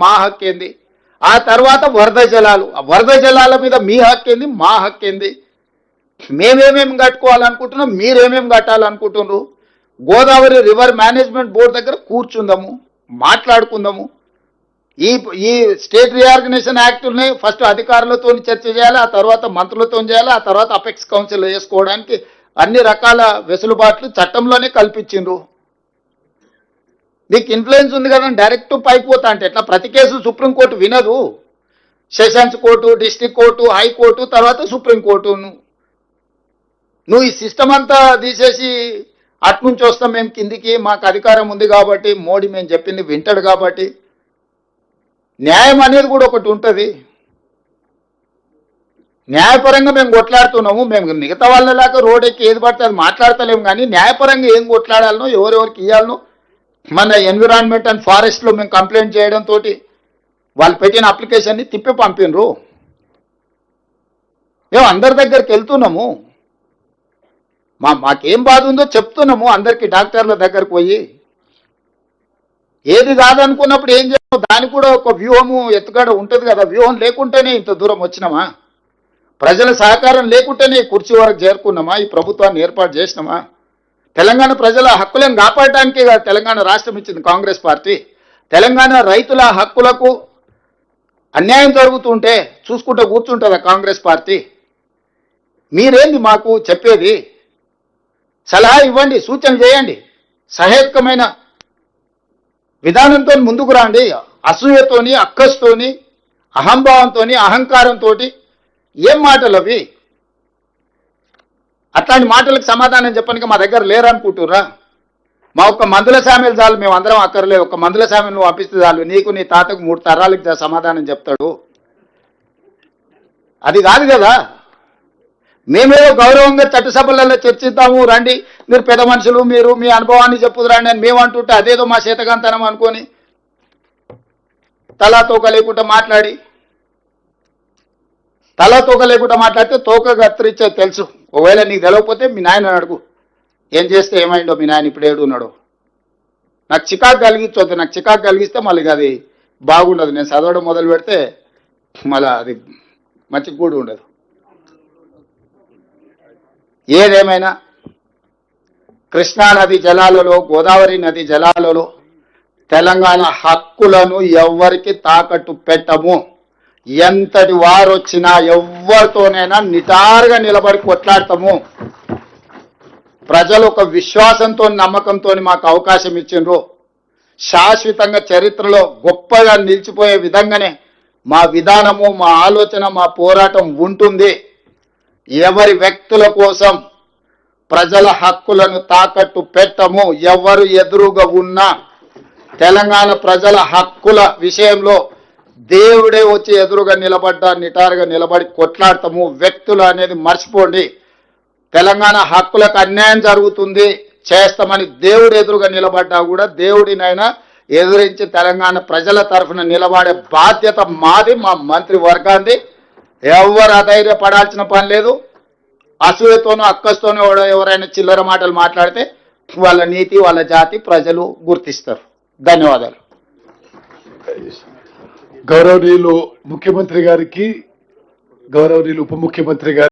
మా హక్కు ఏంది? ఆ తర్వాత వరద జలాలు, వరద జలాల మీద మీ హక్కు ఏంది, మా హక్కు ఏంది? మేమేమేమి కట్టుకోవాలనుకుంటున్నాం, మీరేమేమి కట్టాలనుకుంటున్నారు? గోదావరి రివర్ మేనేజ్మెంట్ బోర్డు దగ్గర కూర్చుందాము, మాట్లాడుకుందాము. ఈ ఈ స్టేట్ రీఆర్గనైజేషన్ యాక్ట్ని ఫస్ట్ అధికారులతో చర్చ చేయాలి, ఆ తర్వాత మంత్రులతో చేయాలి, ఆ తర్వాత అపెక్స్ కౌన్సిల్ వేసుకోవడానికి అన్ని రకాల వెసులుబాట్లు చట్టంలోనే కల్పించిండ్రు. మీకు ఇన్ఫ్లుయెన్స్ ఉంది కదా, డైరెక్ట్ పైపోతా అంటే ఎట్లా? ప్రతి కేసు సుప్రీంకోర్టు వినదు. Sessions court, district court, high court, తర్వాత సుప్రీంకోర్టు. నువ్వు ఈ సిస్టమ్ అంతా తీసేసి అట్నుంచి వస్తాం మేము కిందికి, మాకు అధికారం ఉంది కాబట్టి, మోడీ మేము చెప్పింది వింటాడు కాబట్టి. న్యాయం అనేది కూడా ఒకటి ఉంటుంది. న్యాయపరంగా మేము కొట్లాడుతున్నాము. మేము మిగతా వాళ్ళలాగా రోడ్ ఎక్కి ఏది పడితే అది మాట్లాడతలేము, కానీ న్యాయపరంగా ఏం కొట్లాడాలనో, ఎవరెవరికి ఇవ్వాలనో మన ఎన్విరాన్మెంట్ అండ్ ఫారెస్ట్లో మేము కంప్లైంట్ చేయడంతో వాళ్ళు పెట్టిన అప్లికేషన్ని తిప్పి పంపినరు. మేము అందరి దగ్గరికి వెళ్తున్నాము, మాకేం బాధ ఉందో చెప్తున్నాము అందరికీ, డాక్టర్ల దగ్గరకు పోయి. ఏది కాదనుకున్నప్పుడు ఏం చేస్తాం, దానికి కూడా ఒక వ్యూహము ఎత్తుగడ ఉంటుంది కదా. వ్యూహం లేకుంటేనే ఇంత దూరం వచ్చినామా? ప్రజల సహకారం లేకుంటేనే కుర్చీ వరకు చేరుకున్నామా? ఈ ప్రభుత్వాన్ని ఏర్పాటు చేసినామా? తెలంగాణ ప్రజల హక్కులను కాపాడటానికే కదా తెలంగాణ రాష్ట్రం ఇచ్చింది కాంగ్రెస్ పార్టీ. తెలంగాణ రైతుల హక్కులకు అన్యాయం జరుగుతుంటే చూసుకుంటూ కూర్చుంటుందా కాంగ్రెస్ పార్టీ? మీరేంది మాకు చెప్పేది? సలహా ఇవ్వండి, సూచన చేయండి, సహేతుకమైన విధానంతో ముందుకు రండి. అసూయతోని, అక్కస్తోని, అహంభావంతో, అహంకారంతో ఏం మాటలు అవి? అట్లాంటి మాటలకు సమాధానం చెప్పడానికి మా దగ్గర లేరనుకుంటుర్రా? మా ఒక్క మందుల సామెలు చాలు, మేము అందరం అక్కర్లేదు. ఒక మందుల సామెలు నువ్వు పంపిస్తే చాలు, నీకు నీ తాతకు 3 తరాలకు సమాధానం చెప్తాడు. అది కాదు కదా. మేమేదో గౌరవంగా చట్టసభలలో చర్చిద్దాము, రండి మీరు పెద్ద మనుషులు, మీరు మీ అనుభవాన్ని చెప్పుదురండి అని మేము అంటుంటే అదేదో మా చేతకంతనం అనుకొని తలా తోక లేకుండా మాట్లాడి, తలా తోక లేకుండా మాట్లాడితే తోక కత్తిరించే తెలుసు. ఒకవేళ నీకు తెలియకపోతే మీ నాయన అడుగు, ఏం చేస్తే ఏమైందో మీ నాయన ఇప్పుడు ఏడున్నాడో. నాకు చికాకు కలిగించొద్దు, నాకు చికాకు కలిగిస్తే మళ్ళీ అది బాగుండదు. నేను చదవడం మొదలు పెడితే మళ్ళీ అది మంచి కూడా ఉండదు. ఏదేమైనా కృష్ణా నది జలాలలో, గోదావరి నది జలాలలో తెలంగాణ హక్కులను ఎవ్వరికి తాకట్టు పెట్టము. ఎంతటి వారు వచ్చినా ఎవరితోనైనా నిటారుగా నిలబడి కొట్లాడతాము. ప్రజలు ఒక విశ్వాసంతో, నమ్మకంతో మాకు అవకాశం ఇచ్చిండ్రు. శాశ్వతంగా చరిత్రలో గొప్పగా నిలిచిపోయే విధంగానే మా విధానము, మా ఆలోచన, మా పోరాటం ఉంటుంది. ఎవరి వ్యక్తుల కోసం ప్రజల హక్కులను తాకట్టు పెట్టము. ఎవరు ఎదురుగా ఉన్నా తెలంగాణ ప్రజల హక్కుల విషయంలో దేవుడే వచ్చి ఎదురుగా నిలబడ్డా నిటారుగా నిలబడి కొట్లాడతాము. వ్యక్తులు అనేది మర్చిపోండి. తెలంగాణ హక్కులకు అన్యాయం జరుగుతుంది చేస్తామని దేవుడు ఎదురుగా నిలబడ్డా కూడా దేవుడినైనా ఎదురించి తెలంగాణ ప్రజల తరఫున నిలబడే బాధ్యత మాది, మా మంత్రి వర్గాన్ని. ఎవరు అధైర్యపడాల్సిన పని లేదు. అసూయతోనూ అక్కస్తోనూ ఎవరైనా చిల్లర మాటలు మాట్లాడితే వాళ్ళ నీతి, వాళ్ళ జాతి ప్రజలు గుర్తిస్తారు. ధన్యవాదాలు. గౌరవనీయులు ముఖ్యమంత్రి గారికి, గౌరవనీయులు ఉప ముఖ్యమంత్రి గారికి